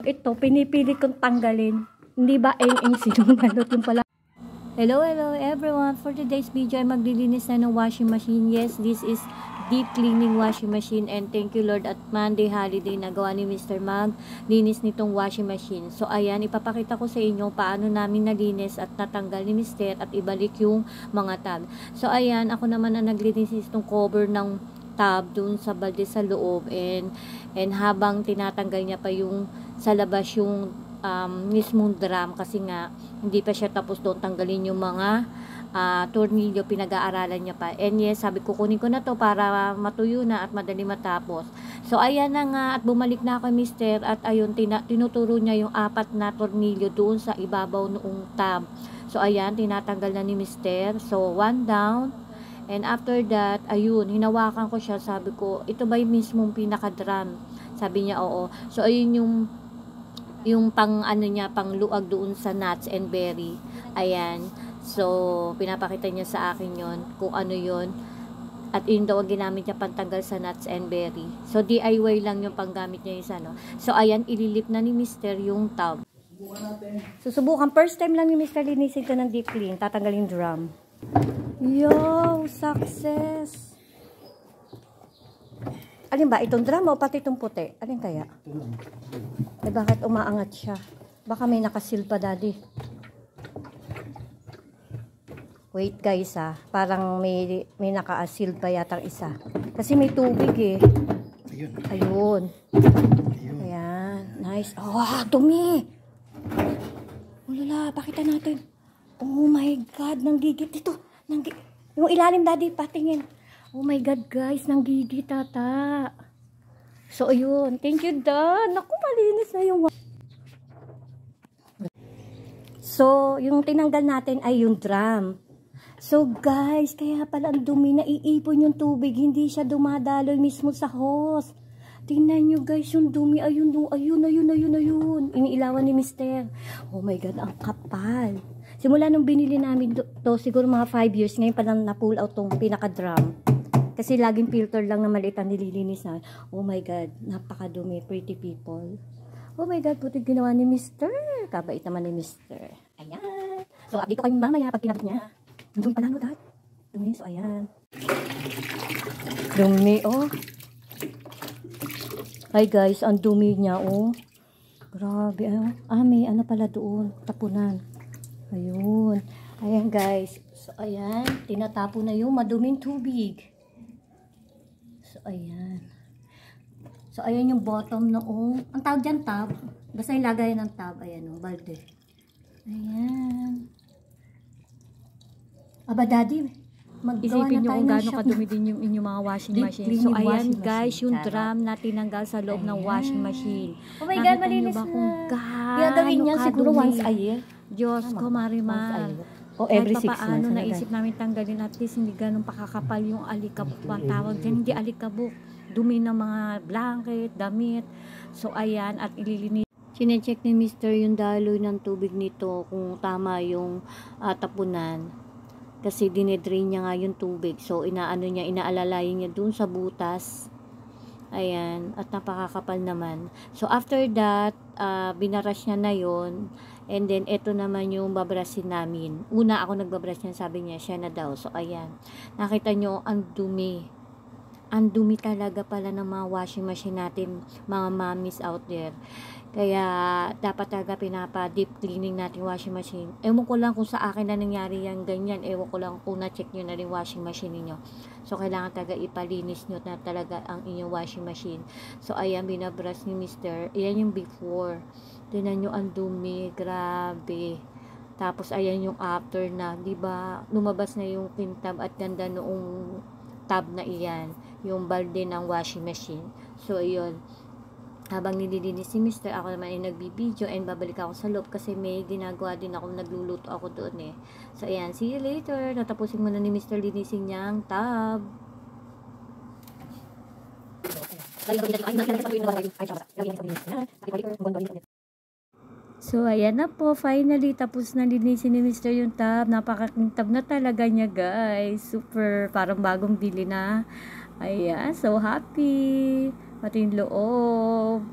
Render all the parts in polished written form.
Ito, pinipili kong tanggalin. Hindi ba eng sinungalot yung pala? Hello everyone. For today's video ay maglilinis na ng washing machine. Yes, this is deep cleaning washing machine and thank you Lord at Monday holiday nagawa ni Mr. Mag linis nitong washing machine. So ayan, ipapakita ko sa inyo paano namin nalinis at natanggal ni Mr. at ibalik yung mga tab. So ayan, ako naman na naglinis itong cover ng tab dun sa balde sa loob and habang tinatanggal niya pa yung sa labas yung mismong drum kasi nga hindi pa siya tapos doon tanggalin yung mga tornilyo, pinag-aaralan niya pa. And yes, sabi ko kunin ko na to para matuyo na at madali matapos. So ayan na nga at bumalik na ako Mr. at ayun tinuturo niya yung 4 na tornilyo doon sa ibabaw noong tab. So ayan, tinatanggal na ni Mr. So 1 down. And after that, ayun, hinawakan ko siya. Sabi ko, ito ba yung mismong pinaka-drum? Sabi niya, oo. So ayun yung pang ano niya, pang luag doon sa nuts and berry. Ayan. So, pinapakita niya sa akin yon kung ano yon. At yun daw ang ginamit niya pantanggal sa nuts and berry. So, DIY lang yung panggamit niya yung ano. So, ayan, ililip na ni Mr. yung tub. Susubukan. First time lang ni Mr. linisin ito ng deep clean. Tatanggalin drum. Yo! Success! Alin ba? Itong drum o pati itong puti? Alin kaya? Eh, bakit umaangat siya? Baka may nakasil pa, daddy. Wait guys parang may naka-seal pa yatang isa. Kasi may tubig eh. Ayun. Ayan. Nice. Oh, dumi. Ulala, pakita natin. Oh my God, nanggigit ito. Yung ilalim daddy, patingin. Oh my God guys, nanggigit ata. So ayun. Thank you Dad. Naku, malinis na yung. So, yung tinanggal natin ay yung drum. So guys, kaya pala ang dumi, naiipon yung tubig, hindi siya dumadaloy mismo sa hose. Tingnan nyo guys, yung dumi, ayun. Iniilawan ni Mr. Oh my God, ang kapal. Simula nung binili namin to, siguro mga 5 years, ngayon pa lang na-pull out tong pinaka-drum. Kasi laging filter lang na maliit ang nililinis na. Oh my God, napakadumi, pretty people. Oh my God, puti ginawa ni Mr. Kabait naman ni Mr. Ayan. So, update ko kayo mamaya pag kinabit niya. Dumi pala no, Dad. Dumi, so ayan. Dumi, oh. Hi guys, ang dumi niya, oh. Grabe, oh. May ano pala doon, tapunan. Ayun. Ayan guys. So ayan, tinatapo na yung maduming tubig. So ayan. So ayan yung bottom noong, ang tawag dyan tab. Basta ilagay ng tab, ayan oh, balde. Ayan. Aba daddy, isipin nyo kung gaano kadumi din yung inyong mga washing machine. So ayan guys, yung drum na tinanggal sa loob ng washing machine. Oh my God, malinis na. Gagawin niya siguro once a year. Diyos ko, Marimar. O every 6 months. Paano naisip namin tanggalin at least hindi ganun pakakapal yung alikabok. Ang tawag dyan, hindi alikabok. Dumi ng mga blanket, damit. So ayan, at ililinis. Sinecheck ni Mr. yung daloy ng tubig nito kung tama yung tapunan. Kasi dinedrain niya nga yung tubig. So, inaalalayin niya dun sa butas. Ayan. At napakakapal naman. So, after that, binarush niya na yon. And then, ito naman yung babrasin namin. Una ako nagbabrush niya, sabi niya, siya na daw. So, ayan. Nakita nyo, ang dumi. Ang dumi talaga pala ng mga washing machine natin, mga mommies out there. Kaya, dapat talaga pinapa-deep cleaning natin washing machine. Ewan ko lang kung sa akin na nangyari yan ganyan. Ewan ko lang kung na-check nyo na rin washing machine niyo. So, kailangan talaga ipalinis nyo na talaga ang inyong washing machine. So, ayan, binabrush ni Mr. Ayan yung before. Tingnan nyo, ang dumi. Grabe. Tapos, ayan yung after na. Diba, lumabas na yung kintab at ganda noong tab na iyan. Yung balde ng washing machine. So, ayun. Habang nililinis si Mr. ako naman ay nagbibideo and babalik ako sa loob kasi may ginagawa din ako, nagluluto ako doon eh. So, ayan. See you later. Natapusin muna ni Mr. linisin niyang tab. So, ayan na po. Finally, tapos na linisin ni Mr. yung tab. Napakakintab na talaga niya, guys. Super, parang bagong bili na. Ayan, so happy. Pati yung loob.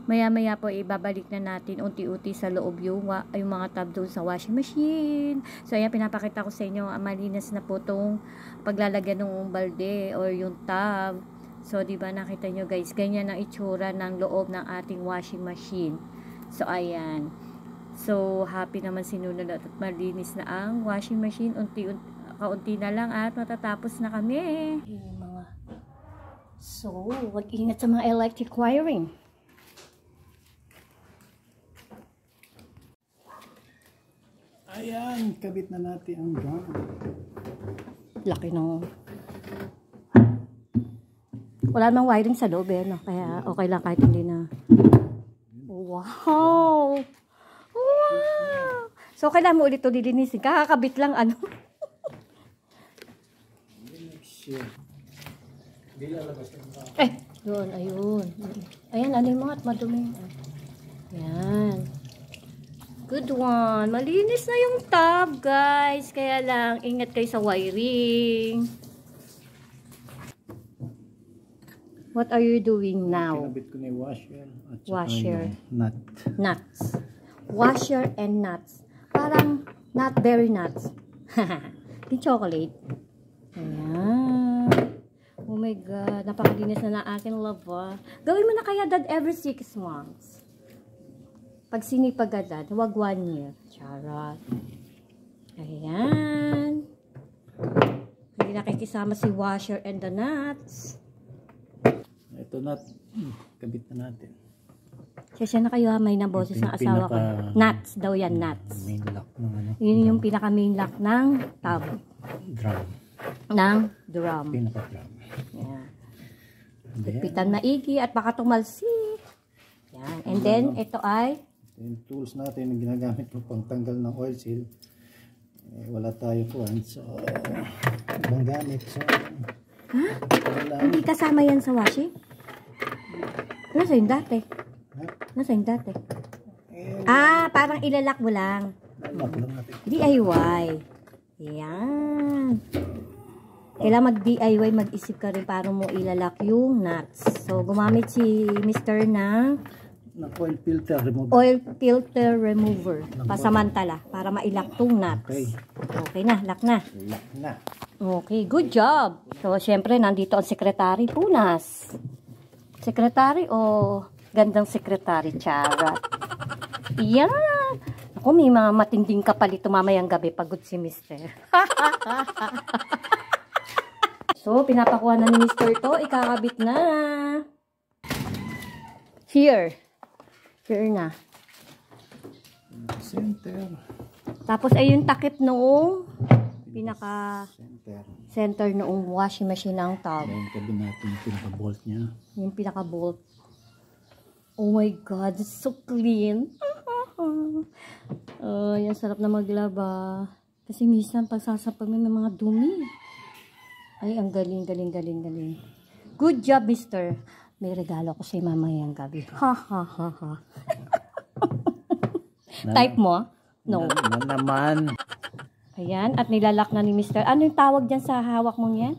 Maya-maya po ibabalik na natin unti-unti sa loob yung mga tab doon sa washing machine. So ayan, pinapakita ko sa inyo, malinis na po tong paglalagyan ng balde or yung tab. So di ba nakita nyo guys, ganyan ang itsura ng loob ng ating washing machine. So ayan. So happy naman sinunod at malinis na ang washing machine. Kaunti na lang at matatapos na kami. So, mag-ingat sa mga electric wiring. Ayan, kabit na natin ang drum. Laki ng... Wala namang wiring sa loob eh, no? Kaya okay lang kahit hindi na... Wow! Wow! So, kailangan mo ulit ito lilinisin. Kakakabit lang, ano? Yun, ayun. Ayan, ano yung mga madumi. Ayan. Good one. Malinis na yung tab, guys. Kaya lang, ingat kayo sa wiring. What are you doing now? Kinabit ko na yung washer. At saka Washer. yung nut. Nuts. Washer and nuts. Parang not very nuts. Yung chocolate. Ayan. Oh my God. Napakalinis na ng aking lava. Gawin mo na kaya dad every 6 months. Pag sinipag agad, huwag 1 year. Charot. Ayan. Hindi nakikisama si washer and the nuts. Ito nut. Kabit na natin. Sesya na kayo ha, may naboses ng asawa ko. Nuts daw yan, nuts. Main lock ng ano. Yun yung pinaka main lock ng tab. Drum. Ng drum. Pinaka drum. Yan. Then, Pitan maigi at baka tumalsi. Yan. And then, ito ay yung tools natin na ginagamit ko pang tanggal ng oil seal. Wala tayo kuhan. So, ibang gamit. So, hindi kasama yan sa washing? Nasa yung dati? Nasa yung dati? Parang ilalak mo lang. lock lang natin. DIY. Yan. Kailangan mag-DIY, mag-isip ka rin para mo ilalak yung nuts. So, gumamit si Mr. ng Oil filter remover. oil filter remover. Pasamantala, para mailak tong nuts. Okay. Okay na, lock na. Lock na. Okay, good job. So, syempre, nandito ang sekretary, Punas. Sekretary o gandang sekretary, Charot. Yan. Ako, may mga matinding kapalito mamayang gabi. Pagod si Mr. So, pinapakuha na ni Mr. to. Ikakabit na. Here. Here na. Center. Tapos, ay yung takip noong pinaka Center. center noong washing machine ng tub. Ayan, tabi natin yung pinaka-bolt niya. Yung pinaka-bolt. Oh my God, it's so clean. Yan, sarap na maglaba. Kasi minsan, pagsasapag may mga dumi. Ay, ang galing, galing, galing, galing. Good job, mister. May regalo ko sa'yo mamayang gabi. Ha, ha, ha, ha. Type mo? No. Na naman. Ayan, at nilalak na ni mister. Ano yung tawag dyan sa hawak mong yan?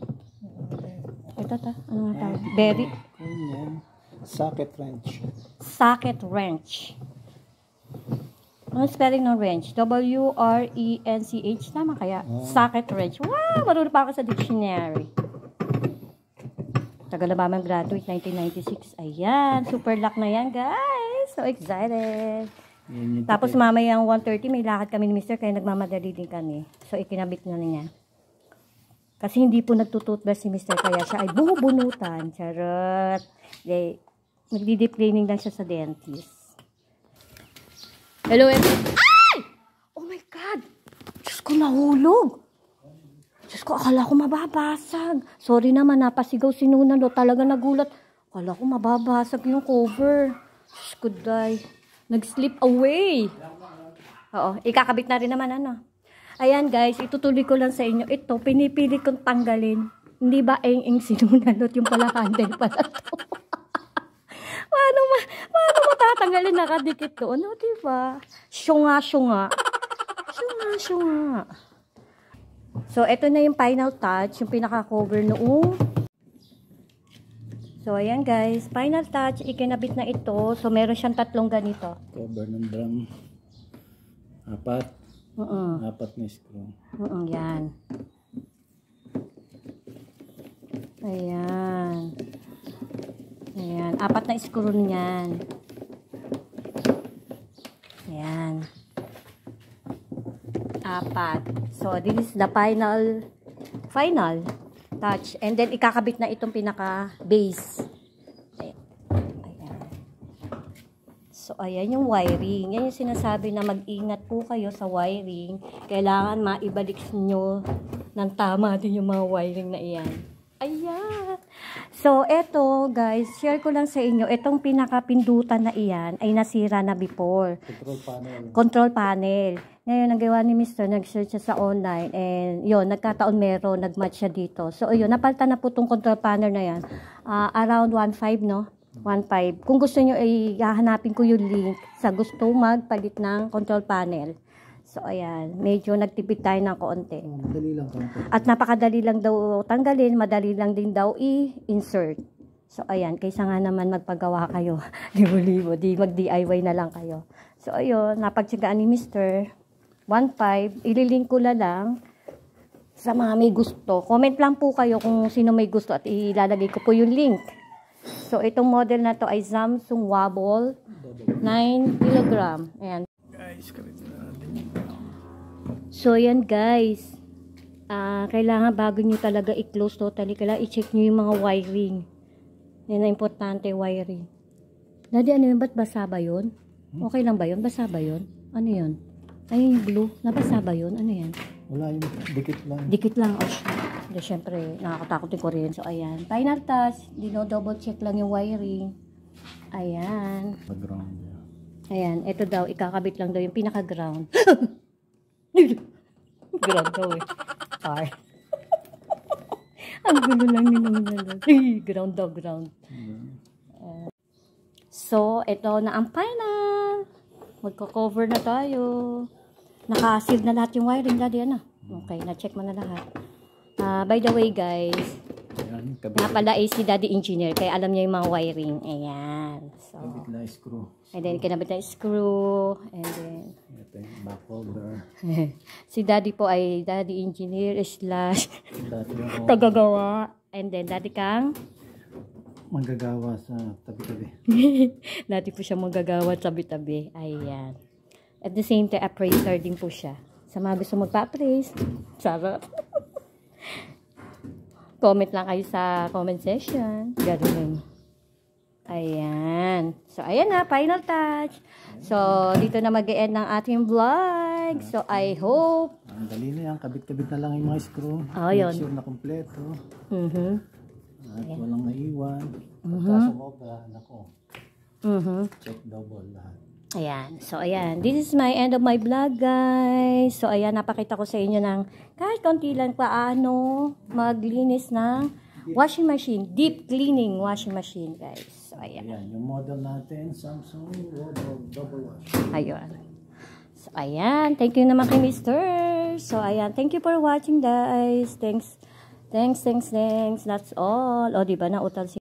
Ito, ano nga tawag? Berry? Ayan. Socket wrench. Socket wrench. Ano spelling ng wrench? W-R-E-N-C-H. Tama kaya? Socket wrench. Wow! Marunong pa ako sa dictionary. Tagal na ba mag-graduate? 1996. Ayan. Super luck na yan, guys. So excited. Tapos mamayang 1:30 may lakad kami ni Mr. Kaya nagmamadali din kami. So ikinabit na niya. Kasi hindi po nagtututbrush si Mr. Kaya siya ay bubunutan. Charot. Nagdi-deep cleaning lang siya sa dentist. Hello, everyone. Ay! Oh my God! Diyos ko, nahulog. Diyos ko, akala ko mababasag. Sorry naman, napasigaw si Nuna. Talaga nagulat. Akala ko mababasag yung cover. Diyos ko, day. Nag-slip away. Oo, ikakabit na rin naman, ano. Ayan, guys, itutuloy ko lang sa inyo. Ito, pinipili kong tanggalin. Hindi ba eng-eng sinunalot yung pala handle pala to? Paano matatanggalin nakadikit doon? No, diba? Syunga. So, ito na yung final touch, yung pinaka-cover noong. So, So, ayan guys. Final touch. Ikinabit na ito. So, meron siyang tatlong ganito. Cover ng drum. Apat. Apat na screw. Yan. Ayan. Ayan. Apat na screw niyan. Ayan. Apat. So, this is the final touch. And then, ikakabit na itong pinaka-base. Ayan. So, ayan yung wiring. Yan yung sinasabi na mag-ingat po kayo sa wiring. Kailangan maibalik nyo ng tama din yung mga wiring na iyan. Ayan. So, eto guys, share ko lang sa inyo. Itong pinaka-pindutan na iyan ay nasira na before. Control panel. Ngayon, nagawa ni Mr. Nag-search siya sa online. And yun, nagkataon meron. Nag-match siya dito. So, yun, napalitan na po itong control panel na yan. Around 1.5, no? 1.5. Kung gusto nyo, ay hahanapin ko yung link sa gusto magpalit ng control panel. So, ayan. Medyo nagtipid tayo ng konti. Madali lang konti. At napakadali lang daw tanggalin. Madali lang din daw i-insert. So, ayan. Kaysa nga naman magpagawa kayo. Libo-libo. Di mag-DIY na lang kayo. So, ayun. Napagtsagaan ni Mr. 1.5. Ililink ko na lang sa mga may gusto. Comment lang po kayo kung sino may gusto at ilalagay ko po yung link. So, itong model na to ay Samsung Wobble 9 kg. Ayan. Guys, So, yan guys. Kailangan bago nyo talaga i-close totally, kailangan i-check nyo yung mga wiring. Yan ang importante, wiring. Daddy, ano yun? Ba't basa ba yun? Okay lang ba yun? Basa ba yun? Ano yun? Ayun yung blue. Nabasa ba yun? Ano yan? Wala yung dikit lang. Dikit lang. Oh, shit. Siyempre, nakakatakot yung kuryente. So, ayan. Final touch. Dino-double check lang yung wiring. Ayan. Pag-ground. Ayan. Ito daw, ikakabit lang daw yung pinaka-ground. Ground daw eh. Ang gulo lang yun. Ground daw, ground. So, ito na ang final. Magko-cover na tayo. Naka-seal na lahat yung wiring. Daddy, ano? Okay, na-check mo na lahat. By the way, guys, nga pala ay si Daddy Engineer, kaya alam niya yung mga wiring. Ayan. So, kabit na screw. And then, kinabit na screw. And then, ito yung back holder. si Daddy po ay Daddy Engineer / Dati ako tagagawa. And then, Daddy Kang manggagawa sa tabi-tabi. Dati po siya manggagawa at tabi-tabi. Ayan. At the same time, appraiser din po siya. Sa mga gusto magpa-appraise, sarap. Comment lang kayo sa comment section. Ganun. Ayan. So, ayan na. Final touch. So, dito na mag-e-end ng ating vlog. So, I hope. Ang dali na yan. Kabit-kabit na lang yung mga screw. Oh, yun. Make sure na kompleto. At Ayan. walang naiwan. Pagka sumobra, nako. Check double lahat. Ayan. So, ayan. This is my end of my vlog, guys. So, ayan. Napakita ko sa inyo ng kahit konti lang paano maglinis ng washing machine. Deep cleaning washing machine, guys. So, ayan. Ayan. Yung model natin, Samsung Double Wash. Ayun. So, ayan. Thank you naman kay Mr. So, ayan. Thank you for watching, guys. Thanks. That's all. O, diba? Nautal si